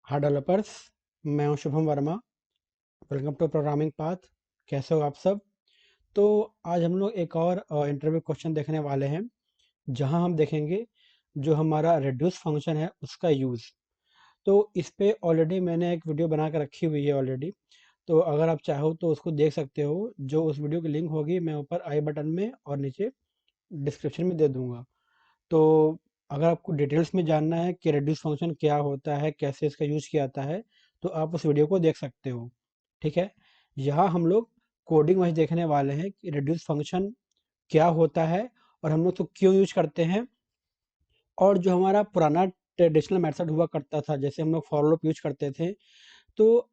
हाय developers. मैं हूं Shubham Verma. Welcome to Programming Path. कैसे हो आप सब? तो आज हम लोग एक और इंटरव्यू क्वेश्चन देखने वाले हैं, जहां हम देखेंगे जो हमारा रेड्यूस फंक्शन है उसका यूज़। तो इस पे ऑलरेडी मैंने एक वीडियो बना के रखी हुई है ऑलरेडी। तो अगर आप चाहो तो उसको देख सकते हो। जो उस वीडियो की लिंक होगी मैं ऊपर आई बटन में और नीचे डिस्क्रिप्शन में दे दूंगा। तो अगर आपको डिटेल्स में जानना है कि रेड्यूस फंक्शन क्या होता है, कैसे इसका यूज किया जाता है, तो आप उस वीडियो को देख सकते हो। ठीक है। यहाँ हम लोग कोडिंग वाइज देखने वाले हैं कि रेड्यूस फंक्शन क्या होता है और हम लोग तो क्यों यूज करते हैं। और जो हमारा पुराना ट्रेडिशनल मेथड हुआ करता था, जैसे हम लोग फॉर लूप यूज करते थे, तो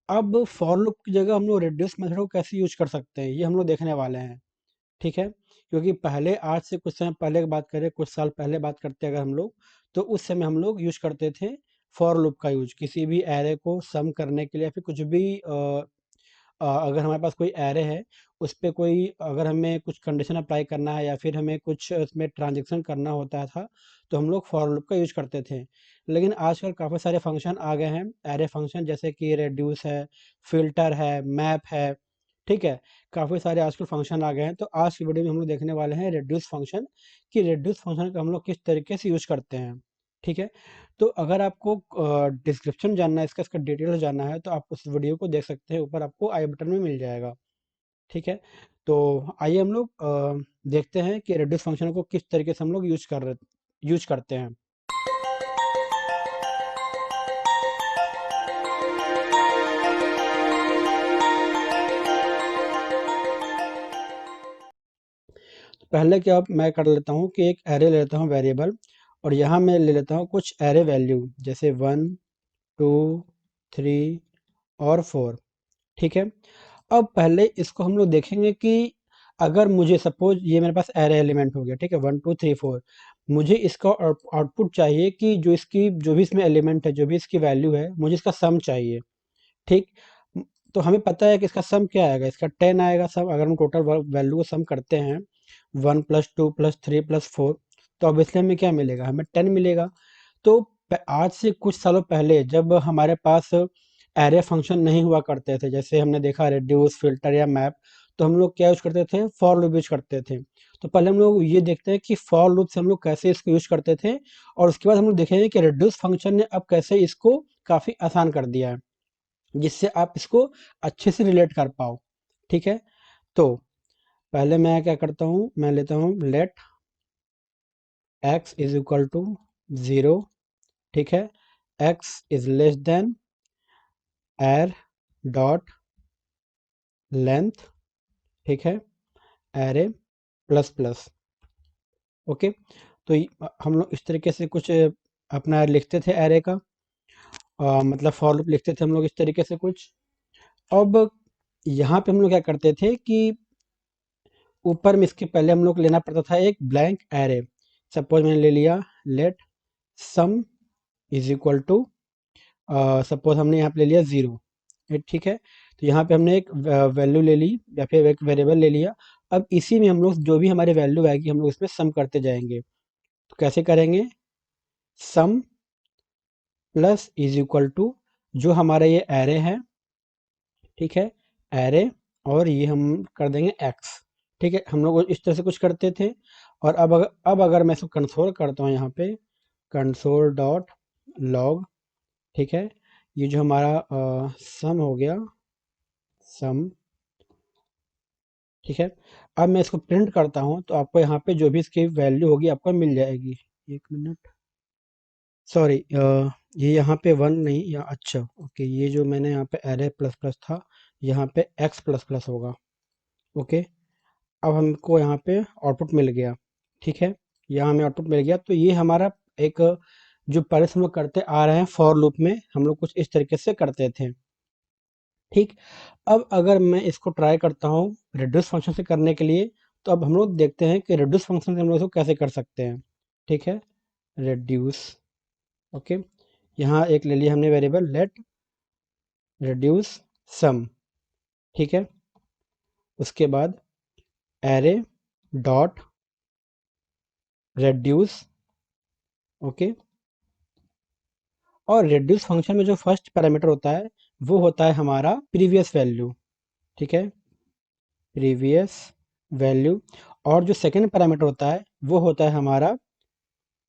अब फॉर लूप की जगह हम लोग रेड्यूस मेथड को कैसे यूज कर सकते हैं, ये हम लोग देखने वाले हैं। ठीक है। क्योंकि पहले, आज से कुछ समय पहले की बात करें, कुछ साल पहले बात करते हैं अगर हम लोग, तो उस समय हम लोग यूज करते थे फॉर लूप का यूज किसी भी एरे को सम करने के लिए, या फिर कुछ भी अगर हमारे पास कोई एरे है, उस पे कोई, अगर हमें कुछ कंडीशन अप्लाई करना है या फिर हमें कुछ उसमें ट्रांजेक्शन करना होता था, तो हम लोग फॉर लूप का यूज करते थे। लेकिन आजकल काफ़ी सारे फंक्शन आ गए हैं, एरे फंक्शन, जैसे कि रेड्यूस है, फिल्टर है, मैप है। ठीक है। काफ़ी सारे आजकल फंक्शन आ गए हैं। तो आज की वीडियो में हम लोग देखने वाले हैं रेड्यूस फंक्शन, कि रेड्यूस फंक्शन का हम लोग किस तरीके से यूज करते हैं। ठीक है। तो अगर आपको डिस्क्रिप्शन जानना है, इसका इसका डिटेल्स जानना है, तो आप उस वीडियो को देख सकते हैं, ऊपर आपको आई बटन में मिल जाएगा। ठीक है। तो आइए हम लोग देखते हैं कि रेड्यूस फंक्शन को किस तरीके से हम लोग यूज करते हैं। पहले क्या, मैं कर लेता हूँ कि एक एरे ले लेता हूँ वेरिएबल, और यहाँ मैं ले लेता हूँ कुछ एरे वैल्यू, जैसे 1, 2, 3 और 4। ठीक है। अब पहले इसको हम लोग देखेंगे कि अगर मुझे सपोज ये मेरे पास एरे एलिमेंट हो गया, ठीक है, 1 2 3 4, मुझे इसका आउटपुट चाहिए कि जो इसकी, जो भी इसमें एलिमेंट है, जो भी इसकी वैल्यू है, मुझे इसका सम चाहिए। ठीक। तो हमें पता है कि इसका सम क्या आएगा, इसका 10 आएगा सम। अगर हम टोटल वैल्यू को सम करते हैं, 1 + 2 + 3 + 4, तो ऑब्वियसली हमें क्या मिलेगा, हमें 10 मिलेगा। तो आज से कुछ सालों पहले जब हमारे पास एरे फंक्शन नहीं हुआ करते थे, जैसे हमने देखा रेड्यूस, फिल्टर या मैप, तो हम लोग क्या यूज करते थे, फॉर लूप यूज करते थे। तो पहले हम लोग ये देखते हैं कि फॉर लूप से हम लोग कैसे इसको यूज करते थे, और उसके बाद हम लोग देखेंगे कि रेड्यूस फंक्शन ने अब कैसे इसको काफी आसान कर दिया है, जिससे आप इसको अच्छे से रिलेट कर पाओ। ठीक है। तो पहले मैं क्या करता हूँ, मैं लेता हूँ let x is equal to 0। ठीक है। x is less than array dot length. ठीक है। Array plus plus. ओके। तो हम लोग इस तरीके से कुछ अपना लिखते थे एरे का, मतलब फॉर लूप लिखते थे हम लोग इस तरीके से कुछ। अब यहाँ पे हम लोग क्या करते थे कि ऊपर में इसके पहले हम लोग को लेना पड़ता था एक ब्लैंक एरे। सपोज मैंने ले लिया let sum is equal to, suppose हमने यहाँ पे ले लिया 0। ठीक है। तो यहाँ पे हमने एक वैल्यू ले ली, या फिर एक वेरिएबल ले लिया। अब इसी में हम लोग जो भी हमारी वैल्यू आएगी, हम लोग इसमें सम करते जाएंगे। तो कैसे करेंगे, सम प्लस इज इक्वल टू, जो हमारा ये एरे है, ठीक है, एरे, और ये हम कर देंगे एक्स। ठीक है। हम लोग इस तरह से कुछ करते थे। और अब अगर मैं इसको कंसोल करता हूँ यहाँ पे, कंसोल डॉट लॉग। ठीक है। ये जो हमारा सम हो गया, सम। ठीक है। अब मैं इसको प्रिंट करता हूँ, तो आपको यहाँ पे जो भी इसकी वैल्यू होगी आपको मिल जाएगी। एक मिनट, सॉरी, ये यहाँ पे 1 नहीं, या अच्छा ओके, ये जो मैंने यहाँ पे एरे प्लस प्लस था, यहाँ पे एक्स प्लस प्लस होगा। ओके। अब हमको यहाँ पे आउटपुट मिल गया। ठीक है। यहाँ हमें आउटपुट मिल गया। तो ये हमारा एक, जो पहले से हम लोग करते आ रहे हैं फॉर लूप में, हम लोग कुछ इस तरीके से करते थे। ठीक। अब अगर मैं इसको ट्राई करता हूँ रिड्यूस फंक्शन से करने के लिए, तो अब हम लोग देखते हैं कि रिड्यूस फंक्शन से हम लोग इसको कैसे कर सकते हैं। ठीक है। रिड्यूस। ओके। यहाँ एक ले लिया हमने वेरिएबल लेट रिड्यूस सम। ठीक है। उसके बाद एरे डॉट रिड्यूस। ओके। और रिड्यूस फंक्शन में जो फर्स्ट पैरामीटर होता है वो होता है हमारा प्रीवियस वैल्यू, ठीक है, प्रीवियस वैल्यू। और जो सेकंड पैरामीटर होता है वो होता है हमारा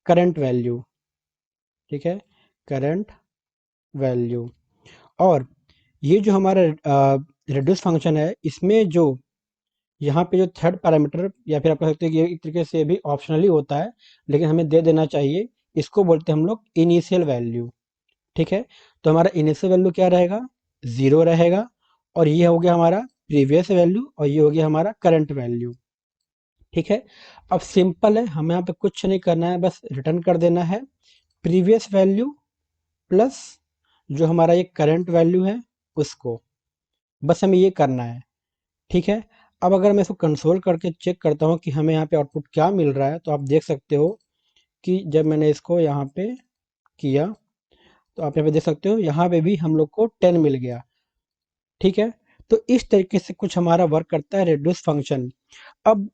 करंट वैल्यू, ठीक है, करंट वैल्यू। और ये जो हमारा रिड्यूस फंक्शन है इसमें जो यहाँ पे जो थर्ड पैरामीटर या फिर आप कह सकते हैं कि ये एक तरीके से भी ऑप्शनली होता है लेकिन हमें दे देना चाहिए, इसको बोलते हैं हम लोग इनिशियल वैल्यू, ठीक है। तो हमारा इनिशियल वैल्यू क्या रहेगा, 0 रहेगा। और ये हो गया हमारा प्रीवियस वैल्यू और ये हो गया हमारा करंट वैल्यू, ठीक है। अब सिंपल है, हमें यहाँ पे कुछ नहीं करना है, बस रिटर्न कर देना है प्रीवियस वैल्यू प्लस जो हमारा ये करंट वैल्यू है उसको, बस हमें ये करना है, ठीक है। अब अगर मैं इसको कंसोल करके चेक करता हूँ कि हमें यहाँ पे आउटपुट क्या मिल रहा है, तो आप देख सकते हो कि जब मैंने इसको यहाँ पे किया तो आप यहाँ पे देख सकते हो यहाँ पे भी हम लोग को 10 मिल गया, ठीक है। तो इस तरीके से कुछ हमारा वर्क करता है रिड्यूस फंक्शन। अब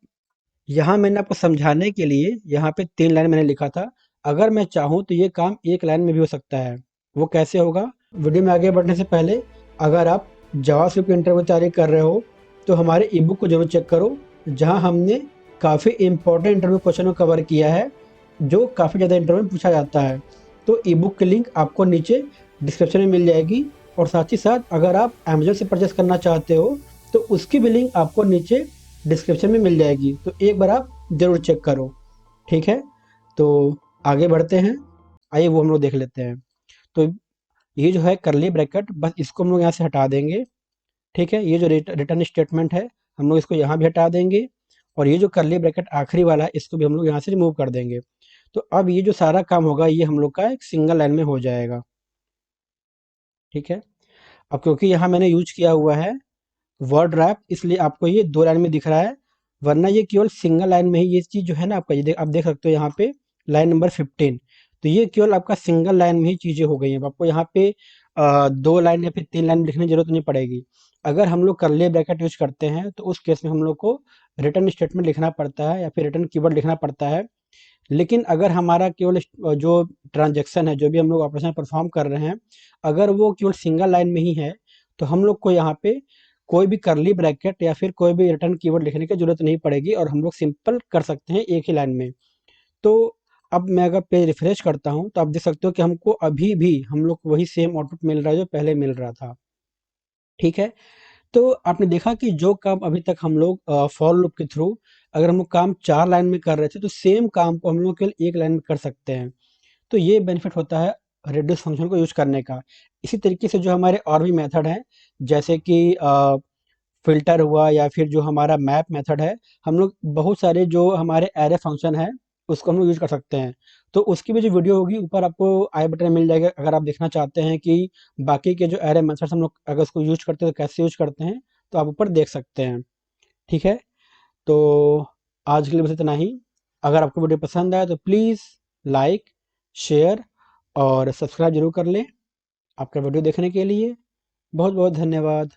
यहाँ मैंने आपको समझाने के लिए यहाँ पे 3 लाइन मैंने लिखा था, अगर मैं चाहूँ तो ये काम एक लाइन में भी हो सकता है। वो कैसे होगा, वीडियो में आगे बढ़ने से पहले अगर आप जावास्क्रिप्ट की इंटरव्यू तैयारी कर रहे हो तो हमारे ई बुक को जरूर चेक करो, जहाँ हमने काफ़ी इंपॉर्टेंट इंटरव्यू क्वेश्चन को कवर किया है जो काफ़ी ज़्यादा इंटरव्यू में पूछा जाता है। तो ई बुक की लिंक आपको नीचे डिस्क्रिप्शन में मिल जाएगी और साथ ही साथ अगर आप अमेजोन से परचेस करना चाहते हो तो उसकी भी लिंक आपको नीचे डिस्क्रिप्शन में मिल जाएगी, तो एक बार आप ज़रूर चेक करो, ठीक है। तो आगे बढ़ते हैं, आइए वो हम लोग देख लेते हैं। तो ये जो है करली ब्रैकेट, बस इसको हम लोग यहाँ से हटा देंगे, ठीक है। ये जो रिटर्न स्टेटमेंट है हम लोग इसको यहाँ भी हटा देंगे और ये जो करली ब्रैकेट आखिरी वाला है इसको भी हम लोग यहाँ से रिमूव कर देंगे। तो अब ये जो सारा काम होगा ये हम लोग का एक सिंगल लाइन में हो जाएगा, ठीक है। अब क्योंकि यहाँ मैंने यूज किया हुआ है वर्ड रैप इसलिए आपको ये 2 लाइन में दिख रहा है, वरना ये केवल सिंगल लाइन में ही ये चीज़ जो है ना आपका, ये आप देख सकते हो यहाँ पे लाइन नंबर 15, तो ये केवल आपका सिंगल लाइन में ही चीज़ें हो गई हैं। अब आपको यहाँ पे 2 लाइन या फिर 3 लाइन लिखने की ज़रूरत नहीं पड़ेगी। अगर हम लोग कर्ली ब्रैकेट यूज़ करते हैं तो उस केस में हम लोग को रिटर्न स्टेटमेंट लिखना पड़ता है या फिर रिटर्न कीवर्ड लिखना पड़ता है। लेकिन अगर हमारा केवल जो ट्रांज़ैक्शन है, जो भी हम लोग ऑपरेशन परफ़ॉर्म कर रहे हैं, अगर वो केवल सिंगल लाइन में ही है, तो हम लोग को यहाँ पे कोई भी कर्ली ब्रैकेट या फिर कोई भी रिटर्न कीवर्ड लिखने की ज़रूरत नहीं पड़ेगी और हम लोग सिंपल कर सकते हैं एक ही लाइन में। तो अब मैं अगर पेज रिफ्रेश करता हूँ, तो आप देख सकते हो कि हमको अभी भी हम लोग को वही सेम आउटपुट मिल रहा है जो पहले मिल रहा था, ठीक है। तो आपने देखा कि जो काम अभी तक हम लोग फॉर लूप के थ्रू अगर हम लोग काम 4 लाइन में कर रहे थे, तो सेम काम को हम लोग केवल 1 लाइन में कर सकते हैं। तो ये बेनिफिट होता है रेडियस फंक्शन को यूज़ करने का। इसी तरीके से जो हमारे और भी मेथड हैं, जैसे कि फ़िल्टर हुआ या फिर जो हमारा मैप मेथड है, हम लोग बहुत सारे जो हमारे एरे फंक्शन है, उसको हम लोग यूज़ कर सकते हैं। तो उसकी भी जो वीडियो होगी ऊपर आपको आई बटन में मिल जाएगा, अगर आप देखना चाहते हैं कि बाकी के जो एरे मेथड्स हम लोग अगर उसको यूज़ करते हैं तो कैसे यूज़ करते हैं, तो आप ऊपर देख सकते हैं, ठीक है। तो आज के लिए बस इतना ही। अगर आपको वीडियो पसंद आए तो प्लीज़ लाइक, शेयर और सब्सक्राइब ज़रूर कर लें। आपका वीडियो देखने के लिए बहुत-बहुत धन्यवाद।